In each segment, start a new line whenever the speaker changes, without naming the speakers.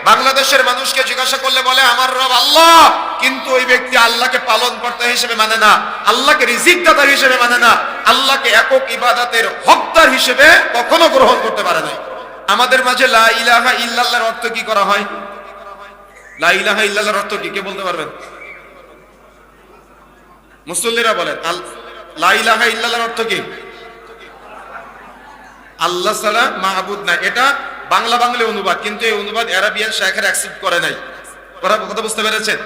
বাংলাদেশের মানুষকে জিজ্ঞাসা করলে বলে আমার রব আল্লাহ, কিন্তু ওই ব্যক্তি আল্লাহকে পালন কর্তা হিসেবে মানে না, আল্লাহকে রিজিক দাতা হিসেবে মানে না, আল্লাহকে একক ইবাদতের হকদার হিসেবে কখনো গ্রহণ করতে পারে না। আমাদের মাঝে লা ইলাহা ইল্লাল্লাহর অর্থ কি করা হয়? লা ইলাহা ইল্লাল্লাহর অর্থ কি কে বলতে পারবেন? মুসল্লিরা বলেন লা ইলাহা ইল্লাল্লাহর অর্থ কি? আল্লাহ ছাড়া মাহবুদ নাই। এটা বাংলা অনুবাদ, কিন্তু এই অনুবাদ আরাবিয়ান শায়খরা অ্যাকসেপ্ট করে নাই। কথা বুঝতে পেরেছেন?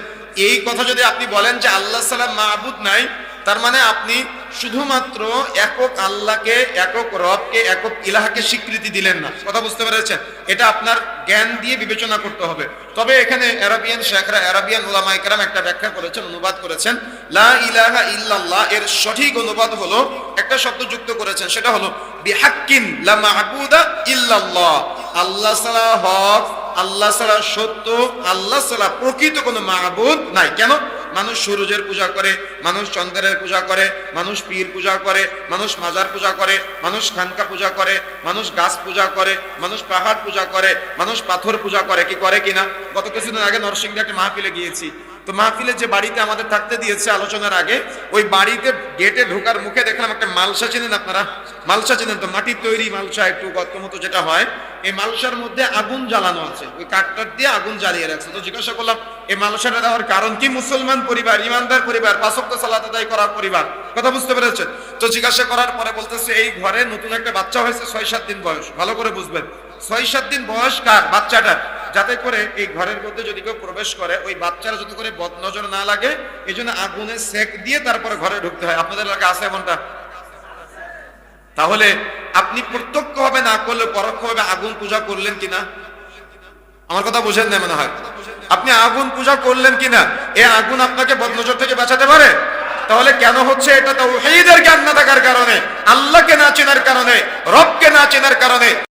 এই কথা যদি আপনি বলেন যে আল্লাহ ছাড়া মাহবুদ নাই, তার মানে আপনি শুধুমাত্র একক আল্লাহকে, একক রবকে, একক ইলাহকে স্বীকৃতি দিলেন না। কথা বুঝতে পেরেছেন? এটা আপনার জ্ঞান দিয়ে বিবেচনা করতে হবে। তবে এখানে আরাবিয়ান শায়খরা, আরাবিয়ান উলামায়ে কেরাম একটা ব্যাখ্যা করেছেন, অনুবাদ করেছেন। লা ইলাহা ইল্লাল্লাহ এর সঠিক অনুবাদ হলো, একটা শব্দ যুক্ত করেছেন, সেটা হলো বিহাক্কিন লা মা'বুদা ইল্লাল্লাহ। আল্লাহ ছাড়া হক, আল্লাহ ছাড়া সত্য, আল্লাহ ছাড়া প্রকৃত কোনো মাহবুদ নাই। কেন? মানুষ সূর্যের পূজা করে, মানুষ চন্দ্রের পূজা করে, মানুষ পীর পূজা করে, মানুষ মাজার পূজা করে, মানুষ খানকা পূজা করে, মানুষ গাছ পূজা করে, মানুষ পাহাড় পূজা করে, মানুষ পাথর পূজা করে। কি করে কিনা? গত কিছুদিন আগে নরসিংদী একটা মাহফিলে গিয়েছি। তো মাহফিলে যে বাড়িতে আমাদের থাকতে দিয়েছে আলোচনার আগে, ওই বাড়িতে গেটে ঢোকার মুখে দেখলাম একটা মালসা। চিনেন আপনারা মালসা? চিনেন তো? মাটির তৈরি মালসা, একটু গর্ত মতো যেটা হয়। এই মালসার মধ্যে আগুন জ্বালানো আছে, ওই কাঠটার দিয়ে আগুন জ্বালিয়ে রাখছে। তো জিজ্ঞাসা করলাম এই মালসাটা দেওয়ার কারণ কি? মুসলমান পরিবার, ইমানদার পরিবার, ৫ ওয়াক্ত সালাত আদায় করার পরিবার। কথা বুঝতে পেরেছেন? তো জিজ্ঞাসা করার পরে বলতেছে এই ঘরে নতুন একটা বাচ্চা হয়েছে, ৬-৭ দিন বয়স। ভালো করে বুঝবেন, ৬-৭ দিন বয়স কার? বাচ্চাটার। যাতে করে এই ঘরের মধ্যে যদি কেউ প্রবেশ করে, ওই বাচ্চারা যাতে করে বদনজর না লাগে, এই জন্য আগুনে সেক দিয়ে তারপরে ঘরে ঢুকতে হয়। আপনাদের এলাকা আছে এমনটা? তাহলে আপনি প্রত্যক্ষ ভাবে না করলে পরোক্ষ ভাবে আগুন পূজা করলেন কিনা? আমার কথা বুঝেন না মনে হয়। আপনি আগুন পূজা করলেন কিনা? এই আগুন আপনাকে বদনজর থেকে বাঁচাতে পারে? তাহলে কেন হচ্ছে এটা? তাওহীদের জ্ঞান না থাকার কারণে, আল্লাহকে না চেনার কারণে, রবকে না চেনার কারণে।